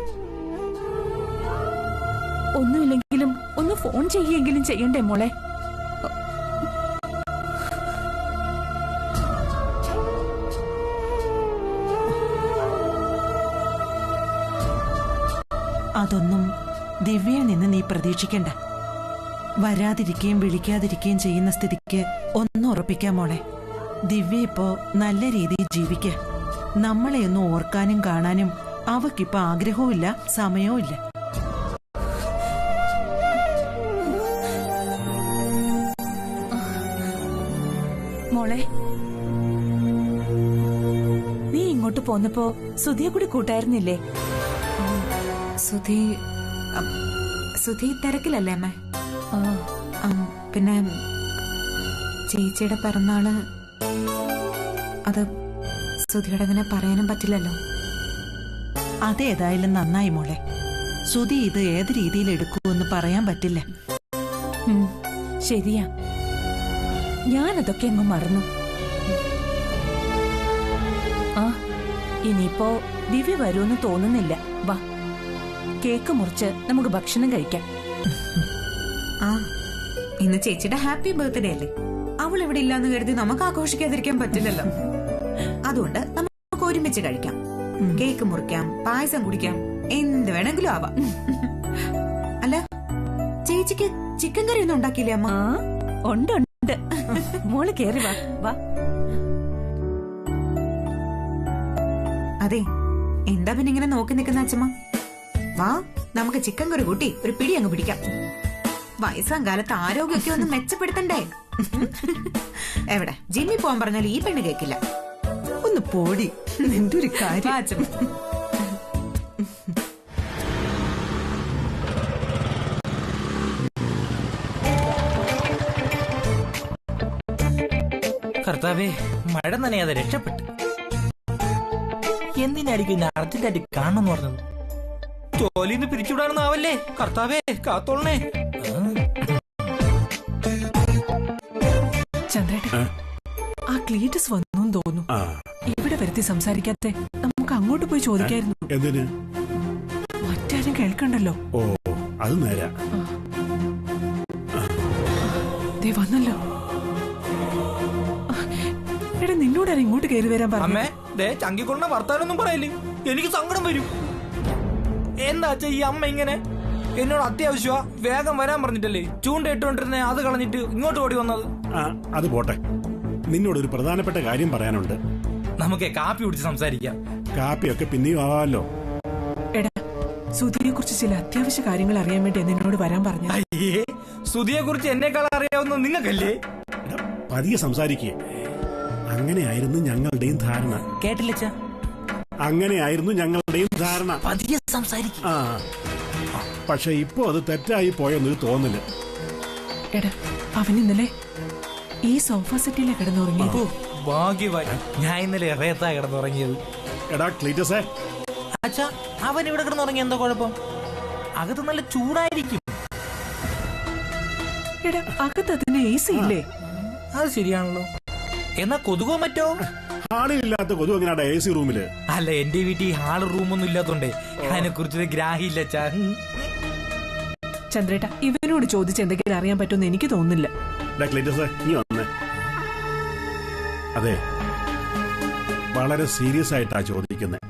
ഒന്നുമില്ലെങ്കിലും ഒന്ന് ഫോൺ ചെയ്യുകയെങ്കിലും ചെയ്യണ്ടേ മോളെ? അതൊന്നും ദിവ്യയിൽ നിന്ന് നീ പ്രതീക്ഷിക്കണ്ട. വരാതിരിക്കുകയും വിളിക്കാതിരിക്കുകയും ചെയ്യുന്ന സ്ഥിതിക്ക് ഒന്നും ഉറപ്പിക്കാം മോളെ. ദിവ്യ ഇപ്പോ നല്ല രീതിയിൽ ജീവിക്കുക. നമ്മളെ ഒന്ന് ഓർക്കാനും കാണാനും അവക്കിപ്പോ ആഗ്രഹവും ഇല്ല, സമയവും ഇല്ല. മോളെ, നീ ഇങ്ങോട്ട് പോന്നപ്പോ സുധിയെ കൂടി കൂട്ടായിരുന്നില്ലേ? സുധി തിരക്കിലല്ലേ അമ്മേ? പിന്നെ ചേച്ചിയുടെ പിറന്നാള് അത് സുധിയുടെ അങ്ങനെ പറയാനും പറ്റില്ലല്ലോ. അതേതായാലും നന്നായി മോളെ. സുധി ഇത് ഏത് രീതിയിൽ എടുക്കുമെന്ന് പറയാൻ പറ്റില്ല. ശരിയാ, ഞാനതൊക്കെ അങ്ങ് മറന്നു. ഇനിയിപ്പോ ദിവ്യ വരുമെന്ന് തോന്നുന്നില്ല. വാ, കേക്ക് മുറിച്ച് നമുക്ക് ഭക്ഷണം കഴിക്കാം. ഇന്ന് ചേച്ചിയുടെ ഹാപ്പി ബർത്ത്ഡേ അല്ലേ? അവൾ ഇവിടെ ഇല്ലാന്ന് കരുതി നമുക്ക് ആഘോഷിക്കാതിരിക്കാൻ പറ്റില്ലല്ലോ. അതുകൊണ്ട് നമുക്ക് ഒരുമിച്ച് കഴിക്കാം. കേക്ക് മുറിക്കാം, പായസം കുടിക്കാം, എന്ത് വേണമെങ്കിലും ആവാം. അല്ല, ചേച്ചിക്ക് ചിക്കൻ കറി ഒന്നും ഉണ്ടാക്കിയില്ലേ അമ്മ? ഉണ്ട് ഉണ്ട്, മോള് കേറി വാ. വാ. അതെ, എന്താ പിന്നെ ഇങ്ങനെ നോക്കി നിൽക്കുന്ന അച്ഛമ്മ? വാ, നമുക്ക് ചിക്കൻ കറി കൂട്ടി ഒരു പിടി അങ്ങ് പിടിക്കാം. വയസ്സാം കാലത്ത് ആരോഗ്യമൊക്കെ ഒന്ന് മെച്ചപ്പെടുത്തണ്ടേ? എവിടെ ജിമ്മി പോവാൻ പറഞ്ഞാൽ ഈ പെണ്ണ് കേക്കില്ല. ഒന്ന് പോടി, നിന്റെ ഒരു കാര്യം. അച്ഛമ്മ, കർത്താവേ, മഴ നനയാതെ രക്ഷപ്പെട്ടു. എന്തിനായിരിക്കും അർജന്റായിട്ട് കാണണമെന്ന് പറഞ്ഞത്? ജോലിന്ന് പിരിച്ചുവിടാണെന്നാവല്ലേ? കർത്താവേ, കാത്തോളണേ. ചന്ദ്രേട്ടൻ, ആ ക്ലീറ്റസ് വന്നു തോന്നുന്നു. ഇവിടെ വരുത്തി സംസാരിക്കാത്തെ നമുക്ക് അങ്ങോട്ട് പോയി ചോദിക്കായിരുന്നു. എന്തിന്? മറ്റാരും കേൾക്കണ്ടല്ലോ. ഓ, അത് നേരാ. ദേ വന്നല്ലോ. എടാ, നിന്നോടാരും ഇങ്ങോട്ട് കയറി വരാൻ പറഞ്ഞേ? ചങ്കിക്കൊണ്ട വർത്താനൊന്നും പറയല്ലേ, എനിക്ക് സങ്കടം വരും. എന്താ ഈ അമ്മ ഇങ്ങനെ? എന്നോട് അത്യാവശ്യമാ, വേഗം വരാൻ പറഞ്ഞിട്ടല്ലേ ചൂണ്ട ഇട്ടുകൊണ്ടിരുന്നേ, അത് കളഞ്ഞിട്ട് ഇങ്ങോട്ട് ഓടി വന്നത്. അത് പോട്ടെ, നിന്നോടൊരു പ്രധാനപ്പെട്ട കാര്യം പറയാനുണ്ട്. നമുക്ക് കാപ്പി കുടിച്ച് സംസാരിക്കാം. കാപ്പിയൊക്കെ പിന്നെയും ആവാമല്ലോ. എടാ, സുധിയെ കുറിച്ച് ചില അത്യാവശ്യ കാര്യങ്ങൾ അറിയാൻ വേണ്ടി നിന്നോട് വരാൻ പറഞ്ഞു. അയ്യേ, സുധിയെ കുറിച്ച് എന്നെക്കാൾ അറിയാവുന്ന നിങ്ങൾക്കല്ലേ? പതിയെ സംസാരിക്കേ. അങ്ങനെയായിരുന്നു ഞങ്ങളുടെയും ധാരണ. കേട്ടില്ല? അങ്ങനെയായിരുന്നു ഞങ്ങളുടെയും ധാരണ. പതിയെ സംസാരിക്കും. പക്ഷെ ഇപ്പോ അത് തെറ്റായി പോയെന്ന് തോന്നില്ല. എടാ, അവൻ ഇന്നലെ ഈ സോഫ സെറ്റിലെ കിടന്നുറങ്ങിയത്. ഭാഗ്യവാൻ, ഞാൻ ഇന്നലെ ഇറയത്താ കിടന്നുറങ്ങിയത്. എടാ ക്ലീറ്റസേ, അച്ഛാ അവൻ ഇവിടെ കിടന്നുറങ്ങി എന്താ കുഴപ്പം? അകത്ത് നല്ല ചൂടായിരിക്കും. എടാ അകത്ത് അതിന് AC ഇല്ലേ? അത് ശരിയാണല്ലോ. എന്നാ കൊതുകോ മറ്റോ? ഹാളില്ലാത്ത കൊതു എങ്ങനെയാ AC റൂമില്? അല്ല, എന്റെ വീട്ടിൽ ഹാള് റൂമൊന്നും ഇല്ലാത്തോണ്ടേ അതിനെ കുറിച്ചൊരു ഗ്രാഹില്ല അച്ഛാ. ചന്ദ്രേട്ട ഇവനോട് ചോദിച്ച് എന്തെങ്കിലും അറിയാൻ പറ്റുമെന്ന് എനിക്ക് തോന്നുന്നില്ല. നീ വന്നേ. അതെ, വളരെ സീരിയസ് ആയിട്ടാ ചോദിക്കുന്നത്.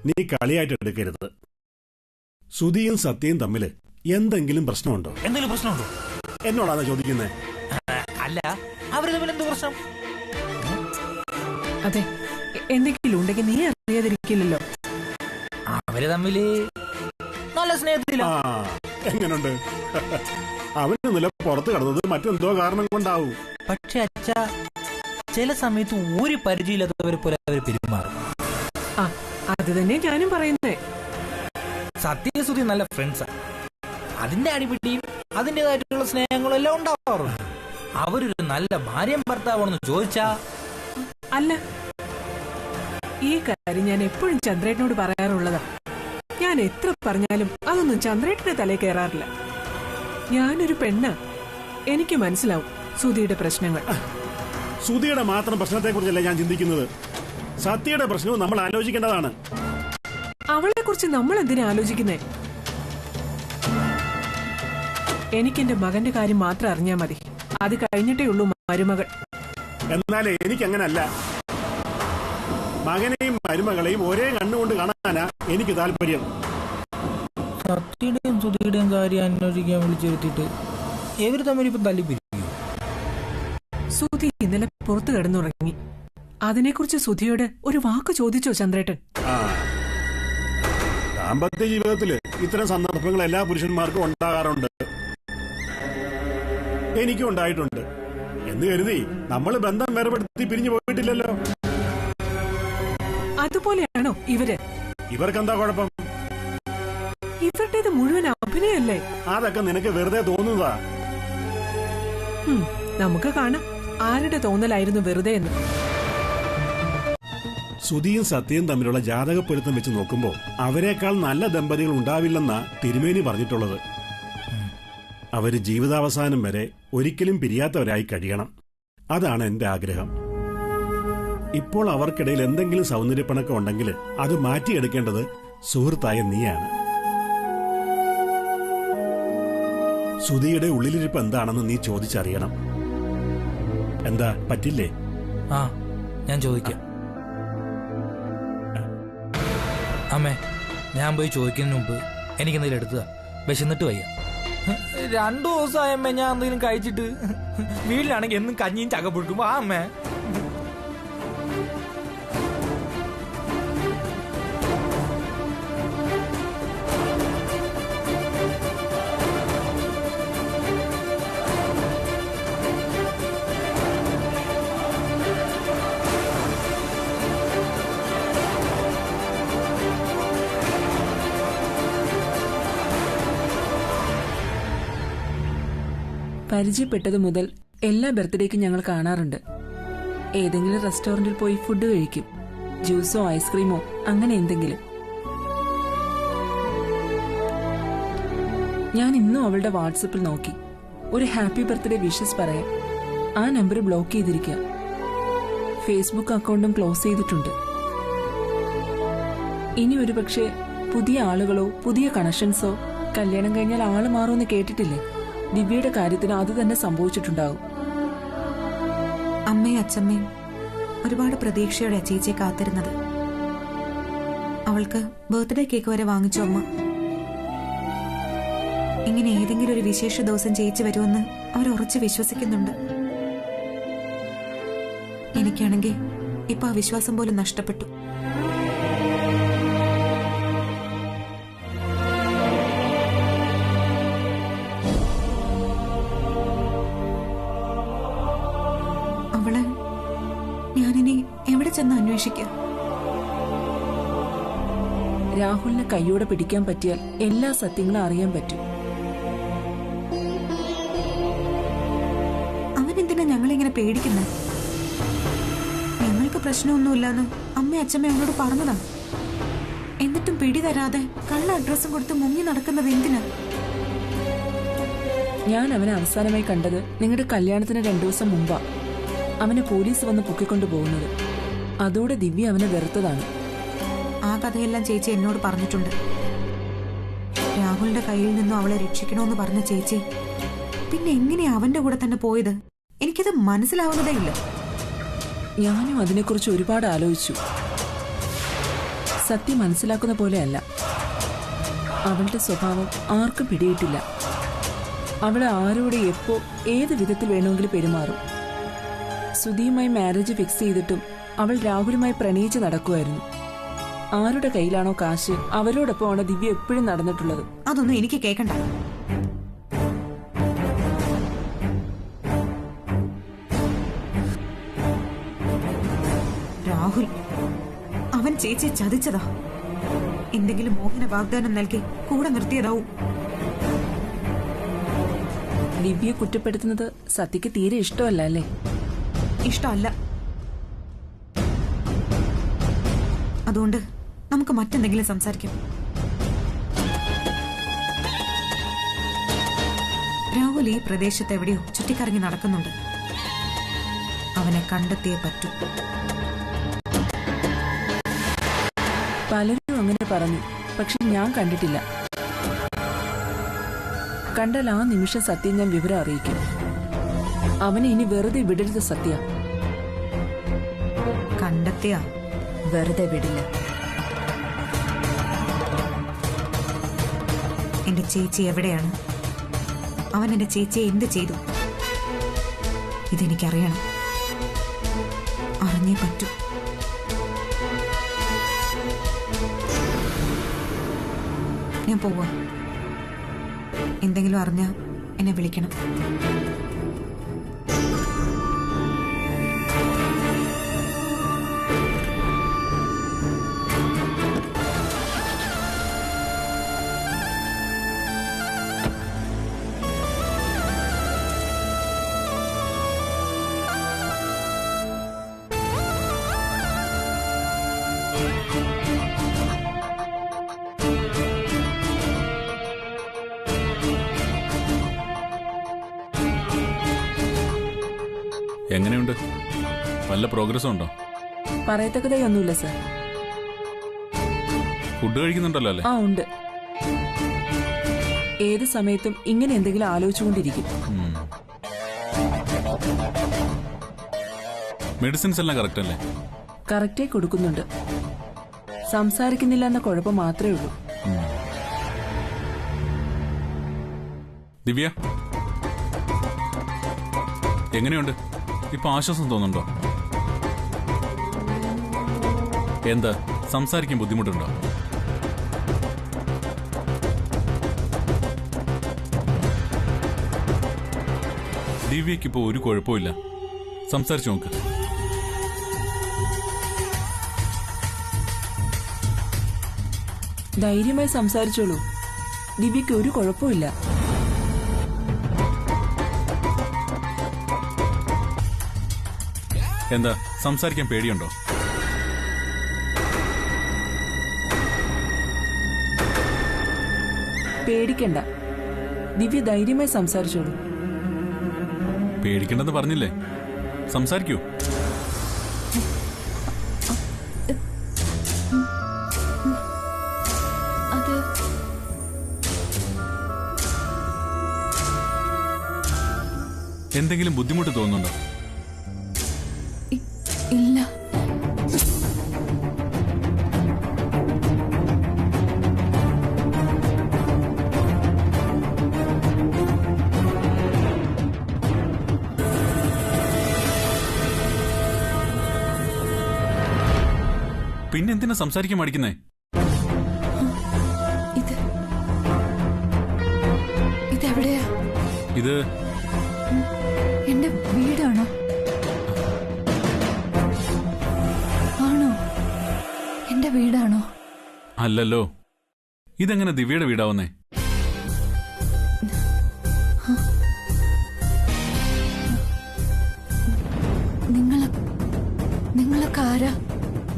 നീ കളിയായിട്ട് എടുക്കരുത്. സുധിയും സത്യയും തമ്മില് എന്തെങ്കിലും പ്രശ്നമുണ്ടോ? എന്തെങ്കിലും പ്രശ്നമുണ്ടോ? എന്നോടാണ് ചോദിക്കുന്നത്. അല്ല, അവര് തമ്മിൽ എന്ത് പ്രശ്നം? അതെ, എന്തെങ്കിലും ഉണ്ടെങ്കിൽ നീ അറിയാതിരിക്കില്ലല്ലോ. അവര് തമ്മില് നല്ല സ്നേഹത്തില. എങ്ങനുണ്ട്? അവന് നില പുറത്ത് കടന്നത് മറ്റെന്തോ കാരണം കൊണ്ടാവും. പക്ഷെ അച്ഛാ, ചില സമയത്ത് ഒരു പരിചയമില്ലാത്തവരെ പോലെ അവർ പെരുമാറും. അത് തന്നെ ഞാനും പറയുന്നേ. സത്യസുതി നല്ല ഫ്രണ്ട്സാ. അതിന്റെ അടിപിടിയും അതിൻ്റെതായിട്ടുള്ള സ്നേഹങ്ങളും എല്ലാം ഉണ്ടാവാറുണ്ട്. അവരൊരു നല്ല ഭാര്യയും ഭർത്താവാണെന്ന് ചോദിച്ചാ അല്ല, ഈ കാര്യം ഞാൻ എപ്പോഴും ചന്ദ്രേട്ടനോട് പറയാറുള്ളതാ. ഞാൻ എത്ര പറഞ്ഞാലും അതൊന്നും ചന്ദ്രേട്ടന്റെ തലയിൽ കയറാറില്ല. ഞാനൊരു പെണ്ണ, എനിക്ക് മനസ്സിലാവും സുധിയുടെ പ്രശ്നങ്ങൾ. സുധിയുടെ മാത്രം പ്രശ്നത്തെ കുറിച്ചല്ല ഞാൻ ചിന്തിക്കുന്നത്. സത്യയുടെ പ്രശ്നവും നമ്മൾ ആലോചിക്കേണ്ടതാണ്. അവളെ കുറിച്ച് നമ്മൾ എന്തിനാ ആലോചിക്കുന്നേ? എനിക്കെന്റെ മകന്റെ കാര്യം മാത്രം അറിഞ്ഞാ മതി. അത് കഴിഞ്ഞിട്ടേ ഉള്ളൂ മരുമകൾ. എന്നാലേ എനിക്കങ്ങനല്ല. മകനെയും മരുമകളെയും ഒരേ കണ്ണുകൊണ്ട് കാണാനാ എനിക്ക് താല്പര്യം. സത്യയുടെയും സുധിയുടെയും കാര്യം അന്വേഷിക്കാൻ വിളിച്ചു വരുത്തിയിട്ട് ഇവര് തമ്മിൽ ഇപ്പൊ തല്ലിപ്പിരിക്കും. സുധി ഇന്നലെ പുറത്തു കിടന്നുറങ്ങി. അതിനെക്കുറിച്ച് സുധിയോട് ഒരു വാക്ക് ചോദിച്ചോ ചന്ദ്രേട്ടൻ? ദാമ്പത്യ ജീവിതത്തില് ഇത്തരം സന്ദർഭങ്ങൾ എല്ലാ പുരുഷന്മാർക്കും ഉണ്ടാകാറുണ്ട്. എനിക്കും ഉണ്ടായിട്ടുണ്ട്. എന്ന് കരുതി നമ്മൾ ബന്ധം വേർപെടുത്തി പിരിഞ്ഞു പോയിട്ടില്ലല്ലോ. അതുപോലെയാണോ ഇവര്? ഇവർക്കെന്താ കുഴപ്പം? ഇവരുടേത് മുഴുവൻ അഭിനയല്ലേ? അതൊക്കെ നിനക്ക് വെറുതെ തോന്നുന്നതാ. നമുക്ക് കാണാം ആരുടെ തോന്നലായിരുന്നു വെറുതെ എന്ന്. സുധിയും സത്യയും തമ്മിലുള്ള ജാതകപ്പൊരുത്തം വെച്ച് നോക്കുമ്പോൾ അവരെക്കാൾ നല്ല ദമ്പതികൾ ഉണ്ടാവില്ലെന്നാ തിരുമേനി പറഞ്ഞിട്ടുള്ളത്. അവര് ജീവിതാവസാനം വരെ ഒരിക്കലും പിരിയാത്തവരായി കഴിയണം. അതാണ് എന്റെ ആഗ്രഹം. ഇപ്പോൾ അവർക്കിടയിൽ എന്തെങ്കിലും സൗന്ദര്യപ്പണക്കം ഉണ്ടെങ്കിൽ അത് മാറ്റിയെടുക്കേണ്ടത് സുഹൃത്തായ നീയാണ്. സുധിയുടെ ഉള്ളിലിരിപ്പ് എന്താണെന്ന് നീ ചോദിച്ചറിയണം. എന്താ, പറ്റില്ലേ? ഞാൻ ചോദിക്കാം. അമ്മേ, ഞാൻ പോയി ചോദിക്കുന്നതിന് മുമ്പ് എനിക്കെന്തെങ്കിലും എടുത്തതാ. വിശന്നിട്ട് വയ്യ. 2 ദിവസമായമ്മേ ഞാൻ എന്തെങ്കിലും കഴിച്ചിട്ട്. വീട്ടിലാണെങ്കിൽ എന്നും കഞ്ഞിയും ചക്കപ്പുഴുക്കും. അമ്മേ, പരിചയപ്പെട്ടത് മുതൽ എല്ലാ ബർത്ത്ഡേക്കും ഞങ്ങൾ കാണാറുണ്ട്. ഏതെങ്കിലും റെസ്റ്റോറന്റിൽ പോയി ഫുഡ് കഴിക്കും. ജ്യൂസോ ഐസ്ക്രീമോ അങ്ങനെ എന്തെങ്കിലും. ഞാൻ ഇന്നും അവളുടെ വാട്സപ്പിൽ നോക്കി. ഒരു ഹാപ്പി ബർത്ത്ഡേ വിഷസ് പറയാം. ആ നമ്പർ ബ്ലോക്ക് ചെയ്തിരിക്കുക. ഫേസ്ബുക്ക് അക്കൗണ്ടും ക്ലോസ് ചെയ്തിട്ടുണ്ട്. ഇനി ഒരു പക്ഷേ പുതിയ ആളുകളോ പുതിയ കണക്ഷൻസോ. കല്യാണം കഴിഞ്ഞാൽ ആള് മാറുമെന്ന് കേട്ടിട്ടില്ലേ? ദിവ്യയുടെ കാര്യത്തിന് അത് തന്നെ സംഭവിച്ചിട്ടുണ്ടാവും. അമ്മയും അച്ഛമ്മയും ഒരുപാട് പ്രതീക്ഷയോടെ ചേച്ചിയെ കാത്തിരുന്നത്. അവൾക്ക് ബർത്ത്ഡേ കേക്ക് വരെ വാങ്ങിച്ചു അമ്മ. ഇങ്ങനെ ഏതെങ്കിലും ഒരു വിശേഷ ദിവസം ചേച്ചി വരുമെന്ന് അവർ ഉറച്ചു വിശ്വസിക്കുന്നുണ്ട്. എനിക്കാണെങ്കിൽ ഇപ്പൊ ആ വിശ്വാസം പോലും നഷ്ടപ്പെട്ടു. അവളെ ഞാനിനി എവിടെ ചെന്ന് അന്വേഷിക്കാം? രാഹുലിനെ കൈയോടെ പിടിക്കാൻ പറ്റിയാൽ എല്ലാ സത്യങ്ങളും അറിയാൻ പറ്റും. അവനെന്തിനാ ഞങ്ങളിങ്ങനെ പേടിക്കുന്നത്? ഞങ്ങൾക്ക് പ്രശ്നമൊന്നുമില്ലാന്ന് അമ്മ അച്ഛമ്മ അവനോട് പറഞ്ഞതാ. എന്നിട്ടും പിടി തരാതെ കള്ള അഡ്രസ്സും കൊടുത്ത് മുങ്ങി നടക്കുന്നത് എന്തിനാ? ഞാൻ അവനെ അവസാനമായി കണ്ടത് നിങ്ങളുടെ കല്യാണത്തിന് 2 ദിവസം മുമ്പാ. അവനെ പോലീസ് വന്ന് പൊക്കിക്കൊണ്ടു പോകുന്നത്. അതോടെ ദിവ്യ അവനെ വെറുത്തതാണ്. ആ കഥയെല്ലാം ചേച്ചി എന്നോട് പറഞ്ഞിട്ടുണ്ട്. രാഹുലിന്റെ കയ്യിൽ നിന്നും അവളെ രക്ഷിക്കണമെന്ന് പറഞ്ഞ ചേച്ചി പിന്നെ എങ്ങനെയാ അവന്റെ കൂടെ തന്നെ പോയത്? എനിക്കത് മനസ്സിലാവുന്നതേ ഇല്ല. ഞാനും അതിനെക്കുറിച്ച് ഒരുപാട് ആലോചിച്ചു. സത്യം മനസ്സിലാക്കുന്ന പോലെയല്ല. അവളുടെ സ്വഭാവം ആർക്കും പിടിയിട്ടില്ല. അവളെ ആരോടെ എപ്പോ ഏത് വിധത്തിൽ വേണമെങ്കിലും പെരുമാറും. സുധിയുമായി മാരേജ് ഫിക്സ് ചെയ്തിട്ടും അവൾ രാഹുലുമായി പ്രണയിച്ച് നടക്കുമായിരുന്നു. ആരുടെ കയ്യിലാണോ കാശ് അവരോടൊപ്പമാണ് ദിവ്യ എപ്പോഴും നടന്നിട്ടുള്ളത്. അതൊന്നും എനിക്ക് കേൾക്കണ്ട. രാഹുൽ അവൻ ചേച്ചിയെ ചതിച്ചതാ. എന്തെങ്കിലും മോഹന വാഗ്ദാനം നൽകി കൂടെ നിർത്തിയതാവും. ദിവ്യയെ കുറ്റപ്പെടുത്തുന്നത് സത്യക്ക് തീരെ ഇഷ്ടമല്ല അല്ലേ? ഇഷ്ടമല്ല. അതുകൊണ്ട് നമുക്ക് മറ്റെന്തെങ്കിലും സംസാരിക്കാം. രാഹുൽ ഈ പ്രദേശത്ത് എവിടെയോ ചുറ്റിക്കറങ്ങി നടക്കുന്നുണ്ട്. അവനെ കണ്ടെത്തിയേ പറ്റൂ. പലരും അങ്ങനെ പറഞ്ഞു, പക്ഷെ ഞാൻ കണ്ടിട്ടില്ല. കണ്ടാൽ ആ നിമിഷം സത്യം ഞാൻ വിവരം അറിയിക്കും. അവനെ ഇനി വെറുതെ വിടരുത് സത്യ. കണ്ടെത്തിയ വെറുതെ വിടില്ല. എന്റെ ചേച്ചി എവിടെയാണ്? അവൻ എന്റെ ചേച്ചിയെ എന്ത് ചെയ്തു? ഇതെനിക്കറിയണം. അറിഞ്ഞേ പറ്റൂ. ഞാൻ പോവാ. എന്തെങ്കിലും അറിഞ്ഞാ എന്നെ വിളിക്കണം. എങ്ങനെയുണ്ട്? വല്ല പ്രോഗ്രസ്സും ഉണ്ടോ? പറയത്തക്കതായൊന്നുമില്ല സർ. ഫുഡ് കഴിക്കുന്നുണ്ടല്ലോ അല്ലേ? ആ ഉണ്ട്. ഏത് സമയത്തും ഇങ്ങനെ എന്തെങ്കിലും ആലോചിച്ചുകൊണ്ടിരിക്കും. മെഡിസിൻസ് എല്ലാം കറക്റ്റ് അല്ലേ? കറക്റ്റായി കൊടുക്കുന്നുണ്ട്. സംസാരിക്കുന്നില്ല എന്ന കുഴപ്പം മാത്രമേ ഉള്ളൂ. ദിവ്യ എങ്ങനെയുണ്ട്? ഇപ്പൊ ആശ്വാസം തോന്നുന്നുണ്ടോ? എന്താ സംസാരിക്കാൻ ബുദ്ധിമുട്ടുണ്ടോ? ദിവ്യക്കിപ്പോ ഒരു കുഴപ്പമില്ല. സംസാരിച്ചു നോക്ക്. ധൈര്യമായി സംസാരിച്ചോളൂ. ദിവ്യക്ക് ഒരു കുഴപ്പമില്ല. എന്താ സംസാരിക്കാൻ പേടിയുണ്ടോ? പേടിക്കണ്ട. ദിവ്യ ധൈര്യമായി സംസാരിച്ചോളൂ. പേടിക്കണ്ടെന്ന് പറഞ്ഞില്ലേ? സംസാരിക്കൂ. എന്തെങ്കിലും ബുദ്ധിമുട്ട് തോന്നുന്നുണ്ടോ? ഇല്ല. പിന്നെന്തിനാ സംസാരിക്കാൻ മടിക്കുന്നേ? ഇതെവിടെയാ? ഇത് എന്റെ വീടാണോ? ആണോ? എന്റെ വീടാണോ? അല്ലല്ലോ. ഇതെങ്ങനെ ദിവ്യയുടെ വീടാവുന്നേ? നിങ്ങളൊക്കെ ആരാ?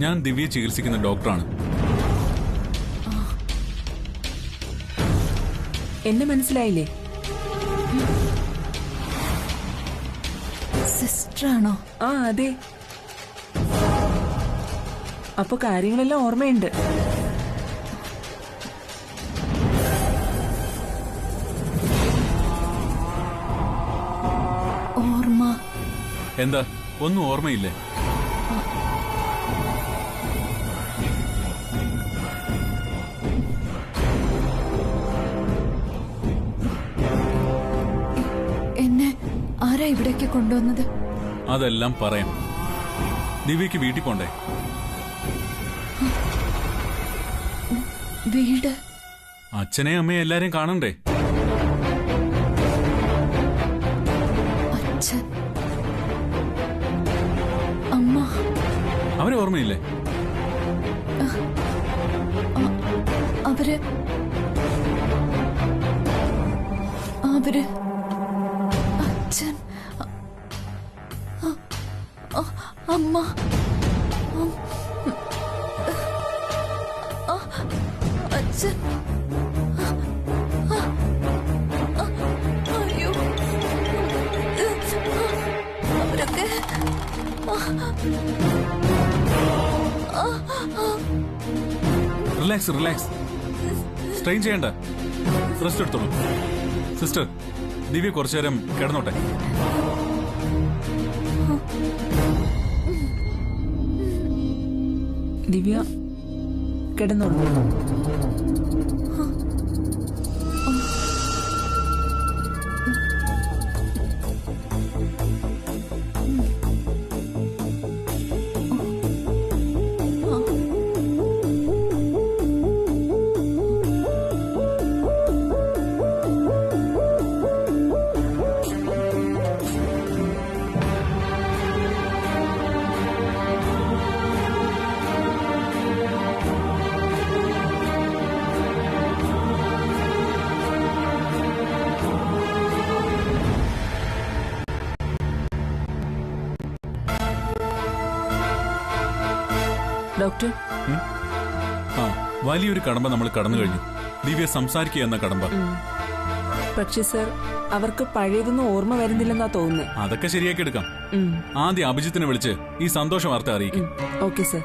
ഞാൻ ദിവ്യയെ ചികിത്സിക്കുന്ന ഡോക്ടറാണ്. എന്നെ മനസ്സിലായില്ലേ? സിസ്റ്ററാണോ? ആ അതെ. അപ്പൊ കാര്യങ്ങളെല്ലാം ഓർമ്മയുണ്ട്. ഓർമ്മ എന്താ, ഒന്നും ഓർമ്മയില്ലേ? എന്നെ ആരാ ഇവിടേക്ക് കൊണ്ടുവന്നത്? അതെല്ലാം പറയാം. ദിവ്യക്ക് വീട്ടിൽ പോണ്ടേ? വീട്? അച്ഛനെയും അമ്മയും എല്ലാരെയും കാണണ്ടേ? അച്ഛൻ, അമ്മ, അവരെ ഓർമ്മയില്ലേ? അവര് അച്ഛൻ, അമ്മ, അച്ഛൻ, അയ്യോ, അവരൊക്കെ റിലാക്സ് റിലാക്സ്, സ്ട്രെയിൻ ചെയ്യണ്ട, റെസ്റ്റ് എടുത്തോളൂ. സിസ്റ്റർ, ദിവ്യ കുറച്ചു നേരം കിടന്നോട്ടെ. ദിവ്യ കിടന്നോളൂ. ഡോക്ടർ, വലിയൊരു കടമ്പ നമ്മൾ കടന്നു കഴിഞ്ഞു. ദിവ്യ സംസാരിക്കുക എന്ന കടമ്പ. പക്ഷേ സർ, അവർക്ക് പഴയതൊന്നും ഓർമ്മ വരുന്നില്ലെന്നാ തോന്നുന്നത്. അതൊക്കെ ശരിയാക്കി എടുക്കാം. ആദ്യം അഭിജിത്തിനെ വിളിച്ച് ഈ സന്തോഷ വാർത്ത അറിയിക്കും. Okay sir.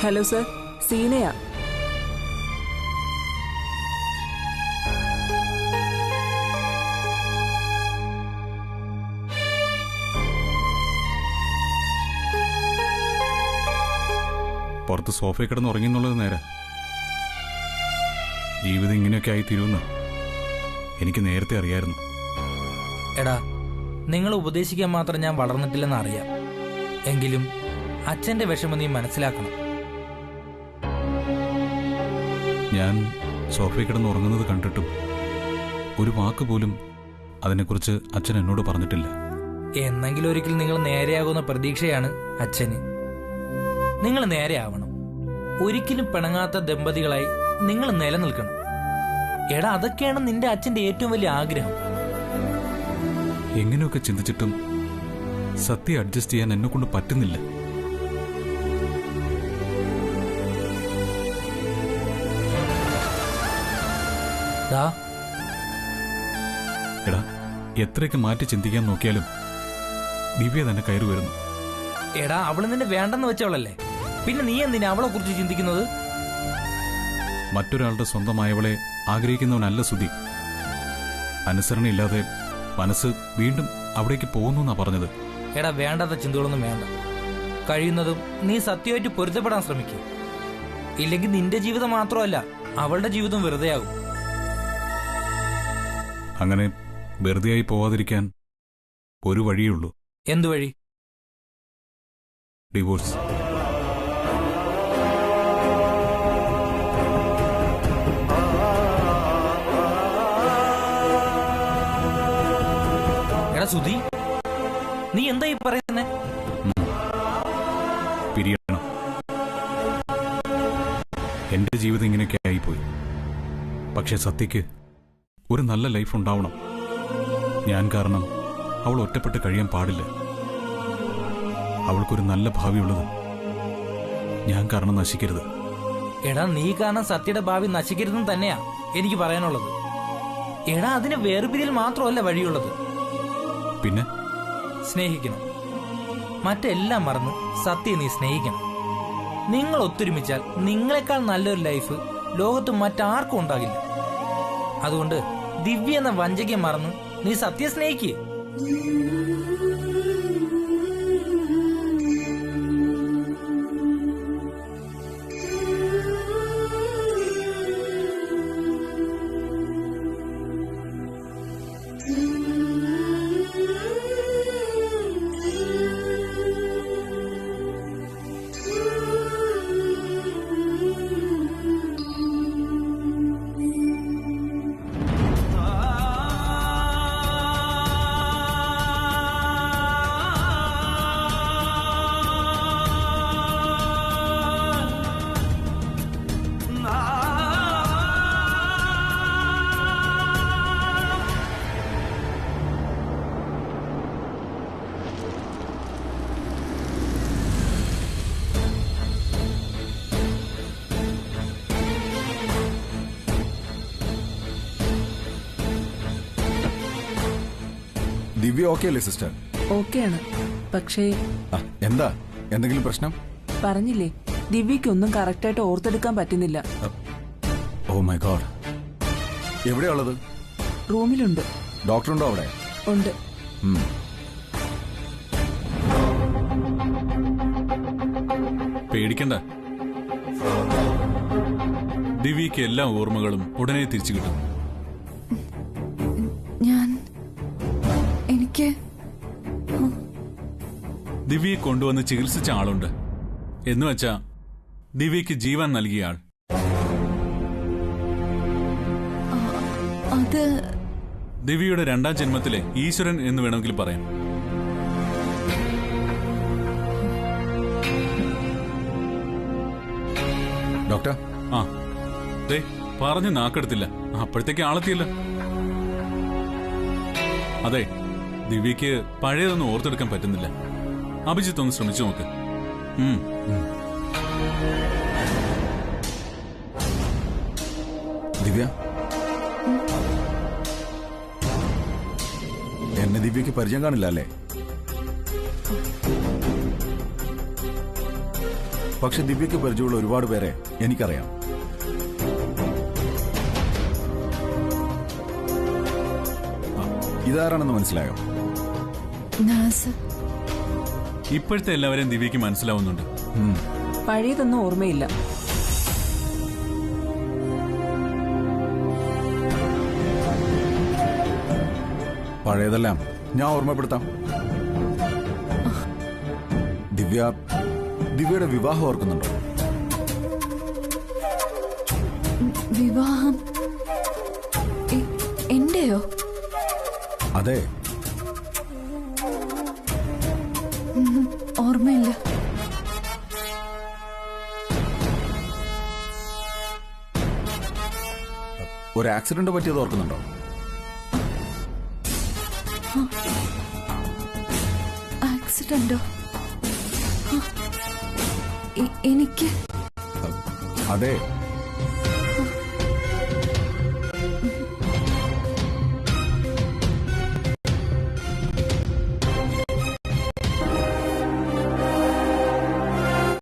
ഹലോ സർ, സീനയാ. പുറത്ത് സോഫയിൽ കിടന്ന് ഉറങ്ങിയെന്നുള്ളത് നേരെ. ജീവിതം ഇങ്ങനെയൊക്കെ ആയി തീരുമെന്ന് എനിക്ക് നേരത്തെ അറിയായിരുന്നു. എടാ, നിങ്ങൾ ഉപദേശിക്കാൻ മാത്രം ഞാൻ വളർന്നിട്ടില്ലെന്ന് അറിയാം. എങ്കിലും അച്ഛന്റെ വിഷമം നീ മനസ്സിലാക്കണം. ഞാൻ സോഫയിൽ കിടന്ന് ഉറങ്ങുന്നത് കണ്ടിട്ടും ഒരു വാക്ക് പോലും അതിനെക്കുറിച്ച് അച്ഛൻ എന്നോട് പറഞ്ഞിട്ടില്ല. എന്നെങ്കിലും ഒരിക്കൽ നിങ്ങൾ നേരെയാകുന്ന പ്രതീക്ഷയാണ് അച്ഛന്. നിങ്ങൾ നേരെയാവണം. ഒരിക്കലും പിണങ്ങാത്ത ദമ്പതികളായി നിങ്ങൾ നിലനിൽക്കണം. എടാ, അതൊക്കെയാണ് നിന്റെ അച്ഛന്റെ ഏറ്റവും വലിയ ആഗ്രഹം. എങ്ങനെയൊക്കെ ചിന്തിച്ചിട്ടും സത്യം അഡ്ജസ്റ്റ് ചെയ്യാൻ എന്നെ കൊണ്ട് പറ്റുന്നില്ല. എടാ, എത്രയൊക്കെ മാറ്റി ചിന്തിക്കാൻ നോക്കിയാലും ദിവ്യ തന്നെ കയറി വരുന്നു. എടാ, അവള് നിന്നെ വേണ്ടെന്ന് വെച്ചവളല്ലേ? പിന്നെ നീ എന്തിനാ അവളെ കുറിച്ച് ചിന്തിക്കുന്നത്? മറ്റൊരാളുടെ സ്വന്തമായവളെ ആഗ്രഹിക്കുന്നവനല്ല സുധി. അനുസരണയില്ലാതെ മനസ്സ് വീണ്ടും അവിടേക്ക് പോകുന്നു പറഞ്ഞത്. എടാ, വേണ്ടാത്ത ചിന്തകളൊന്നും വേണ്ട. കഴിയുന്നതും നീ സത്യമായിട്ട് പൊരുത്തപ്പെടാൻ ശ്രമിക്കുക. ഇല്ലെങ്കിൽ നിന്റെ ജീവിതം മാത്രമല്ല, അവളുടെ ജീവിതം വെറുതെയാകും. അങ്ങനെ വെറുതെയായി പോവാതിരിക്കാൻ ഒരു വഴിയുള്ളൂ. എന്തു വഴി? ഡിവോഴ്സ്. എടാ സുധി, നീ എന്താ ഈ പറയുന്നേ? പിരിയണം. എന്റെ ജീവിതം ഇങ്ങനെയൊക്കെ ആയിപ്പോയി. പക്ഷെ സത്യക്ക് ഒരു നല്ല ലൈഫ് ഉണ്ടാവണം. ഞാൻ കാരണം അവൾ ഒറ്റപ്പെട്ട് കഴിയാൻ പാടില്ല. അവൾക്കൊരു നല്ല ഭാവിയുള്ളത് ഞാൻ കാരണം നശിക്കരുത്. എടാ, നീ കാരണം സത്യയുടെ ഭാവി നശിക്കരുതെന്ന് തന്നെയാ എനിക്ക് പറയാനുള്ളത്. എടാ, അതിന് വേർപിരിയൽ മാത്രമല്ല വഴിയുള്ളത്. പിന്നെ സ്നേഹിക്കണം. മറ്റെല്ലാം മറന്ന് സത്യം നീ സ്നേഹിക്കണം. നിങ്ങൾ ഒത്തൊരുമിച്ചാൽ നിങ്ങളെക്കാൾ നല്ലൊരു ലൈഫ് ലോകത്ത് മറ്റാർക്കും ഉണ്ടാകില്ല. അതുകൊണ്ട് ദിവ്യ എന്ന വഞ്ചകയെ മറന്ന് നീ സത്യം സ്നേഹിക്കേ. ദിവ്യ ഓക്കെ അല്ലേ സിസ്റ്റർ? ഓക്കെയാണ്. പക്ഷേ എന്താ, എന്തെങ്കിലും പ്രശ്നം? പറഞ്ഞില്ലേ, ദിവ്യക്കൊന്നും കറക്റ്റായിട്ട് ഓർത്തെടുക്കാൻ പറ്റുന്നില്ല. Oh my God. എവിടെയുള്ളത്? റൂമിലുണ്ട്. ഡോക്ടറുണ്ടോ അവിടെ? ഉണ്ട്. പേടിക്കണ്ട, ദിവ്യക്ക് എല്ലാ ഓർമ്മകളും ഉടനെ തിരിച്ചു കിട്ടും. ദിവ്യയെ കൊണ്ടുവന്ന് ചികിത്സിച്ച ആളുണ്ട്. എന്നുവെച്ചാ ദിവ്യക്ക് ജീവൻ നൽകിയ ആൾ. ദിവ്യയുടെ രണ്ടാം ജന്മത്തിലെ ഈശ്വരൻ എന്ന് വേണമെങ്കിൽ പറയാം. ഡോക്ടർ. ആ ദേ, പറഞ്ഞു നാക്കെടുത്തില്ല, അപ്പോഴത്തേക്ക് ആളെത്തിയല്ലോ. അതെ, ദിവ്യക്ക് പഴയതൊന്നും ഓർത്തെടുക്കാൻ പറ്റുന്നില്ല. അഭിജിത്ത് ഒന്ന് ശ്രമിച്ചു നോക്ക്. ദിവ്യ, എന്നെ ദിവ്യക്ക് പരിചയം കാണില്ല അല്ലേ? പക്ഷെ ദിവ്യക്ക് പരിചയമുള്ള ഒരുപാട് പേരെ എനിക്കറിയാം. ഇതാരാണെന്ന് മനസ്സിലായോ? ഇപ്പോഴത്തെ എല്ലാവരെയും ദിവ്യക്ക് മനസ്സിലാവുന്നുണ്ട്. പഴയതൊന്നും ഓർമ്മയില്ല. പഴയതെല്ലാം ഞാൻ ഓർമ്മപ്പെടുത്താം. ദിവ്യയുടെ വിവാഹം ഓർക്കുന്നുണ്ടോ? വിവാഹം എന്റെയോ? അതെ. ഓർമ്മയില്ല. ഒരു ആക്സിഡന്റ് പറ്റിയത് ഓർക്കുന്നുണ്ടോ? ആക്സിഡന്റോ? എനിക്ക് അതെ.